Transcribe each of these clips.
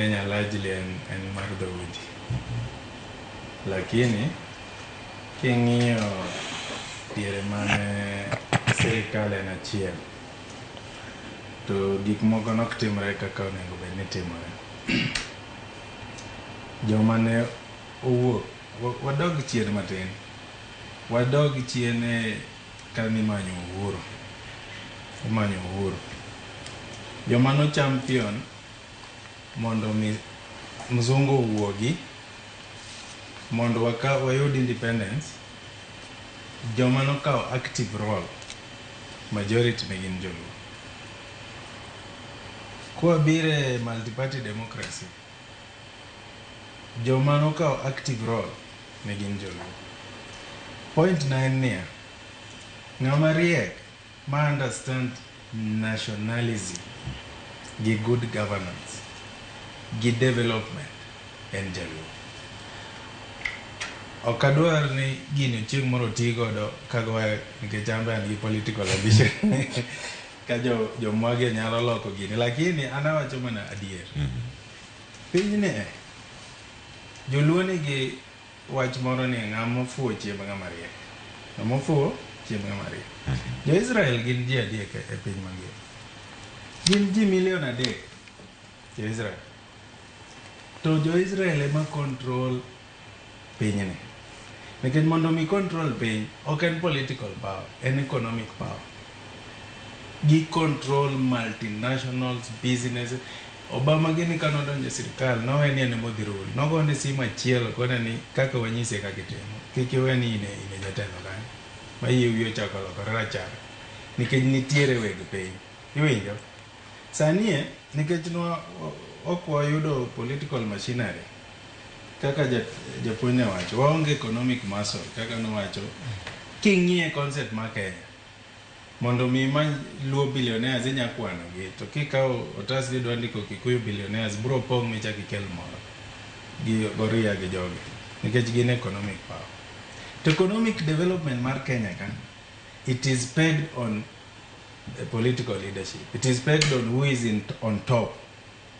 Kenya largely en mar dhoudi, lakini king'iyo diere mane sirikal en achiel to gik moko nok timre kaka onego bed ni timore. Joma ne owuok wadog chien matin, wadog chien kani manyo uhuru. Joma no champion mondo mzungu owuogi mondo wayud independence. Joma no kao active role majority ne gin joluo. Kwa bire multi-party democracy, joma no kao active role ne gin joluo. Point na en niya, ng'ama riek ma understand nationalism gi good governance gi development en jaluo. Ok adwar ni gini chieng' moro tii godo kagoya nikech ambe an gi political ambition ka jo mwage nyalo loko gini, lakini anawacho mana adier. Pinyni joluo nigi wach moro ni ng'ama ofuo chiemb ng'ama riek. Ng'ama ofuo chiemb ng'ama riek. Jo-Israel gin ji adiek e piny mangima. Gin ji 3 million jo-Israel. To jo-Israel ema control pinyni. Nikech mondo mi control piny ok en political power, en economic power. Gi control multinationals, businesses. Obama gini kanodonjo e sirikal noweni en modhi rule. Nogone simu achiel kone ni kaka wanyise kaka itimo. Kik iwe ni ine jatelo kanyo ma yie wiyi ochako lokore rachar nikech nitiere weg piny. Iwinjo? Sani nikech ok wayudo political machinery kaka japuonj wacho, waonge economic muscle kaka nowacho. King'iye concept ma Kenya, mondo mi many luo billionaires inyakwano gi, to kikao otas idwa ndiko Kikuyu billionaires bro pong michak ikel moro gi Goria gi jogi nikech gin economic power. To economic development mar Kenya kan, it is pegged on political leadership. It is pegged on who is on top.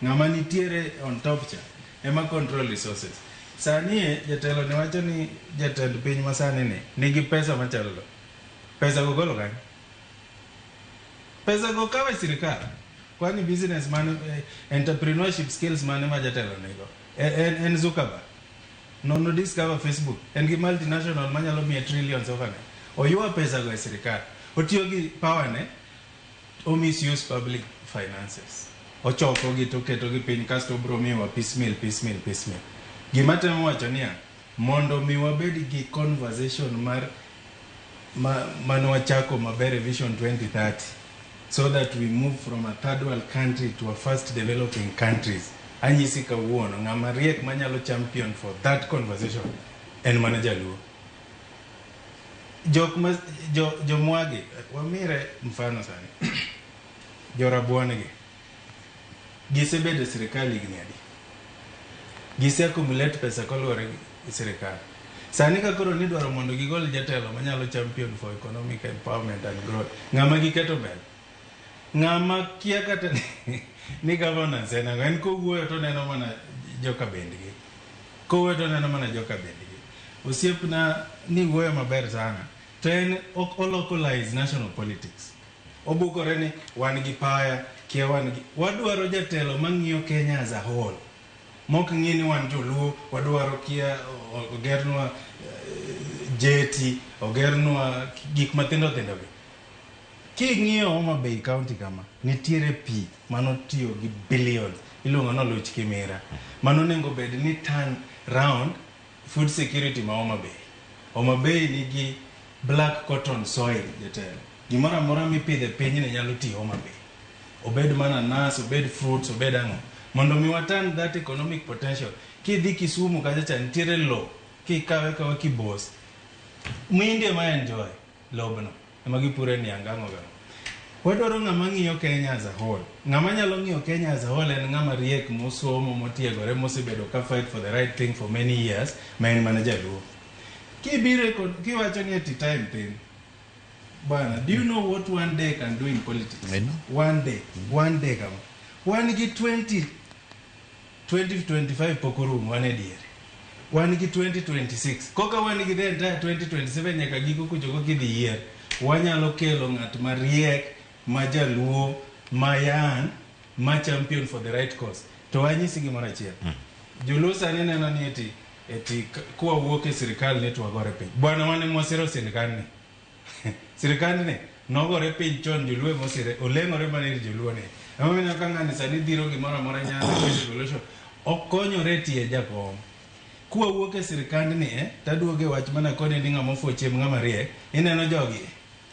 Ng'ama nitiere on top cha ema control resources. Sani jatelo ne wacho ni jatend piny masani ni nigi pesa machalo do. Pesa go golo kanyo. Pesa go kawe sirikal. Kwani business man, entrepreneurship skills mane ma jatelo nigo. En Zuckerberg. No discover Facebook. En gi multinational manyalo miye trillions overnight. Oyua pesa go e sirikal. Otiyo gi power ne o misuse public finances. Ochoko gi to keto gi piny kasto bro miwa piecemeal. Gima temo wacho niya, mondo mi wabed gi conversation mano wachako maber Vision 2030, so that we move from a third world country to a first developing countries. Anyisi kawuono ng'ama riek manyalo champion for that conversation en mana jaluo. Jo mwagi wamire mfano sani. Jo rabuon gi gisebedo sirikali higni adi, gise accumulate pesa kolwore gi sirikal. Sani ka koro ni dwaro mondo gigol jatelo manyalo champion for economic empowerment and growth, ng'ama giketo mbele? Ng'ama kia kata ni governance en kowuoyo to neno mana joka bendgi. Kowuoyo to neno mana joka bendgi. Osiepna ni wuoyo maber sana. To en localize national politics. Obukore ni wan gi paya, kia wan gi. Wadwaro jatelo mang'iyo Kenya as a whole. Mok ng'i ni wan joluo, wadwaro kia ogernwa jeti, ogernwa gik mathindo gi. King'iyo Homa Bay County kama, nitiere pi manotiyo gi billions, iluongo no Luch Kimira. Mano nengo bed ni turn round food security ma Homa Bay. Homa Bay nigi black cotton soil jatelo. Gimoro amora mipidhe piny ne nyalo tiyo Homa Bay. Obed mana nas, obed fruits, obed ang'o. Mondo mi watan that economic potential. Kidhi Kisumu kachacha nitiere lo, kikawe kawa Kibos. Mwinde ma enjoy lobno. Ema gipure ni ang'ang'o gano. Wadwaro ng'ama ng'iyo Kenya as a whole. Ng'ama nyalo ng'iyo Kenya as a whole en ng'ama riek mosomo motiegore mosebedo ka fight for the right thing for many years, ma en mana jaluo. Kibire kiwacho ni ati time thing. Bana, do you know what one day can do in politics? I know. One day kama. One gi 2025 pokorum wan e diere. Wan gi 2026. Koka wan gi the entire 2027 nyaka giko kuchoko kidhi yier. Wanyalo kelo ng'at mariek, ma jaluo, ma yan, ma champion for the right cause. To wanyisi gimoro achiel. Joluo sani neno ni eti kuwa wuok e sirikal ni twagore piny. Bwana wane mwasiro sirikal ni. Sirikal ni nogore piny chon joluo mosire oleng'ore mana ir joluo ni. Amamina ka ng'ani sani dhiro gimoro amora nyaka resolution okonyore tie jakom. Kuwa wuok e sirikal ni taduoge wach mana kone ni ng'ama ofuochiem ng'ama riek. Ineno jogi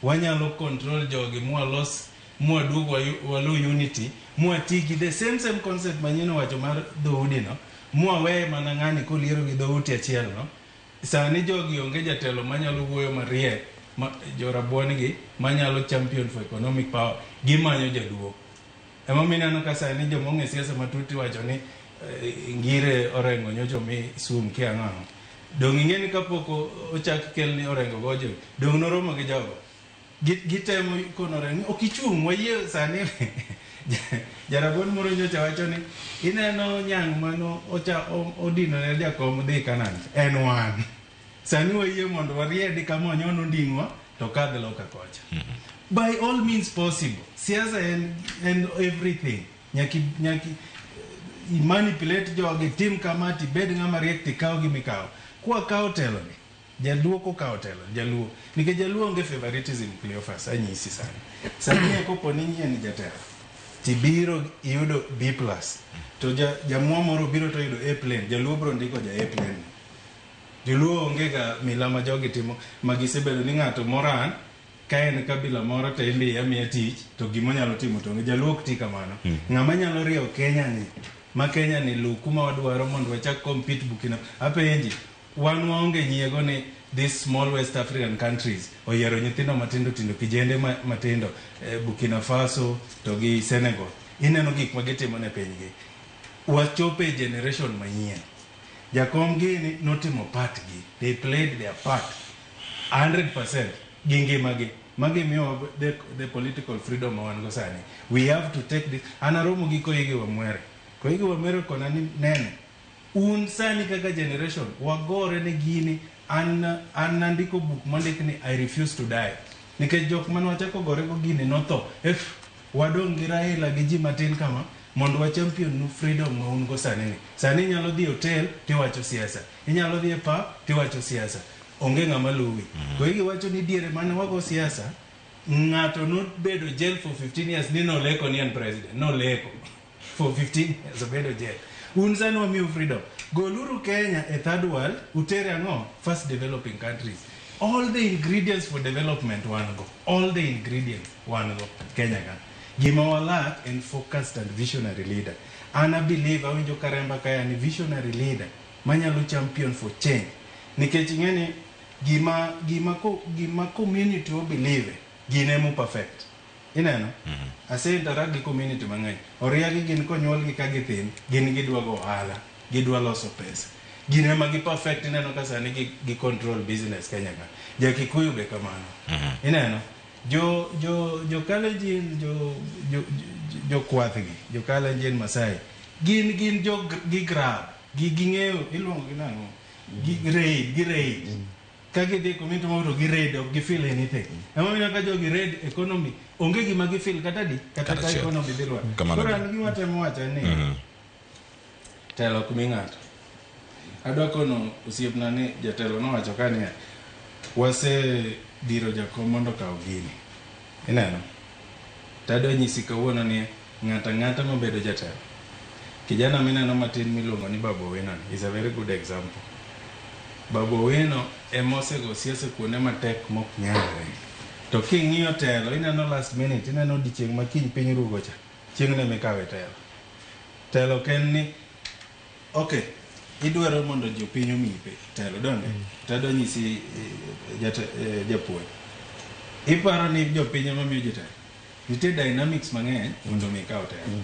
wanyalo control jogi mwalos mwaduog walu unity mwatigi the same concept manyino wacho mar dhoudi no mwawe mana ng'ani koliero gi dhouti achiel no. Sani jogi onge jatelo manyalo wuoyo mariek jorabuon gi manyalo champion for economic power gimanyo jaduo. Mineno ka sani jomong'e siasa matuti wacho ni ngire Orengo nyocho mi sum kia ng'ang'o. Dong' ing'eni kapok ochak kel ni Orengo gojo dong' noromo gi jogo gitemo kono Orengo okichung' wayie sani jarabuon moro nyocha wacho ni ineno nyang' mano odino ne jakom dhi kanan en wan sani wayie mondo wariedi kama onyono nding'wa to kadh loka kocha. By all means possible. Siasa and everything. Nyaki manipulate jogi tim kamati bed ng'ama riek tikao gi mikao. Kwa kao telo ni. Jaluo ko kao telo. Jaluo. Nike jaluo onge favoritism Cleophas. Anyisi sana. Sani ya kopo ninyi ni jatelo. Tibiro yudo B+. To jamuo moro biro to yudo A plane. Jaluo bro ndiko ja A plane. Jaluo onge ga milama jogi timo. Magisebedo ni ng'ato moran. Kaen kabila moro to imbi yamiya tich to gimo nyalo timo to jaluo ok ti kamano. Ng'ama nyalo riyo Kenya ni ma Kenya ni lu kuma wadwaro mondo wachak compete Burkina apenji wan waonge nyiego ni these small West African countries oyiero nyithindo matindo tindo kijende matindo Burkina Faso to gi Senegal ineno gik ma gitimo ne pinygi wachope generation manyien jakom gini notimo part gi they played their part 100% gingimagi magi miyo the political freedom wan go sani we have to take this anaromo gi koigi wamwere kona ni nene un sani kaka generation wagore ne gini an nandiko book mondik ni I refuse to die nikech jok man wachako gore go gini notho wadong' gi Raila gi ji matin kama mondo wa champion nu freedom ma un go sani nyalo dhi hotel tiwacho siasa inyalo dhi e pub tiwacho siasa onge ng'ama luwi. Koigi wacho ni diere mane wago siasa ng'ato nobedo jail for 15 years ni noleko ni en president noleko for 15 years obedo jail. Un sani wamiyo freedom goluru Kenya e third world utere ang'o first developing countries all the ingredients for development wan go Kenya ka gima walak en focused and visionary leader. I believe awinjo karemba kaya ni visionary leader manyalo champion for change nikech ing'eni gima community o believe gine mu perfect ineno ase interact gi community mang'eny oriagi gin konyuol gi ka githin gin gidwa go ohala gidwa loso pesa gine ma gi perfect ineno ka sani gi control business Kenya ka Jakikuyu be kamano ineno jo Kalenjin jo kwathgi jo Kalenjin Masai gin jo gi grab gi ng'eyo iluongo gi nang'o gi raid kage de community moro gi raid of gi feel anything amina ka jo gi raid economy onge gima gi feel kata ka economy dilwa kora an gima temo wacha ni telo kuming'ato adwa kono osiepna ni jatelo no wacho kani wase diro jakom mondo kaw gini ineno tadwa nyisi kawuono ni ng'ata mabedo jatelo kijana mineno matin miluongo ni Babu Owino is a very good example. Babu Owino emosego siasa kuone matek mok nyalre. To king'iyo telo ineno last minute ineno dichieng' makiny piny rugo cha. Chieng' ne mikawe telo. Telo ken ni okay, idwaro mondo jopiny omipe telo donge. Tado nyisi japuonj. Iparo ni jopiny ema miyo jotelo. Nitie dynamics mang'eny mondo mikaw telo.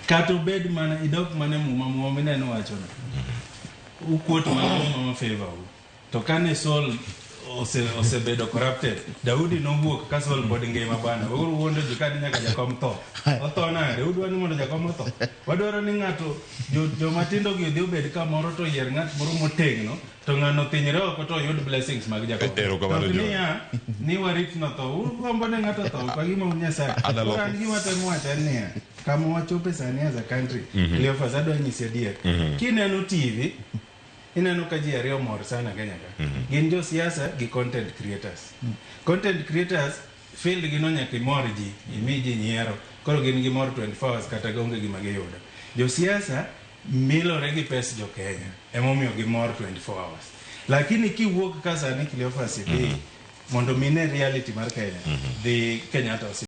Kato bed mana idok mana muma mineno wacho na. Ukuot mana muma favor. To kane sol osebedo corrupted. Daudi nowuok ka Saul pod ngima bana. Uru wuondo jikani nyaka jakom tho. Otho nade, udwa ni mondo jakom otho. Wadwaro ni ng'ato jomatindo gi dhi obed kamoro to yier ng'at moro motegno to ng'ano thinyre oko to yud blessings mag jakom. Ni warit no tho. Ugombo ne ng'ato tho kwa gima Nyasaye. An gima temo wacho niya, kama wachope sani as a country, Cleophas adwa nyisi adier. Kineno TV ineno ka ji ariyo mor sana Kenya ka. Gin jo siasa gi content creators. Content creators field gino nyaka mor ji, imi ji nyiero. Koro gin gi mor 24 hours kata gonge gima giyudo. Jo siasa milore gi pes jo Kenya. Emomiyo gi mor 24 hours. Lakini kiwuok ka sani Cleophas idhi mondo mine reality mar Kenya, the Kenyatta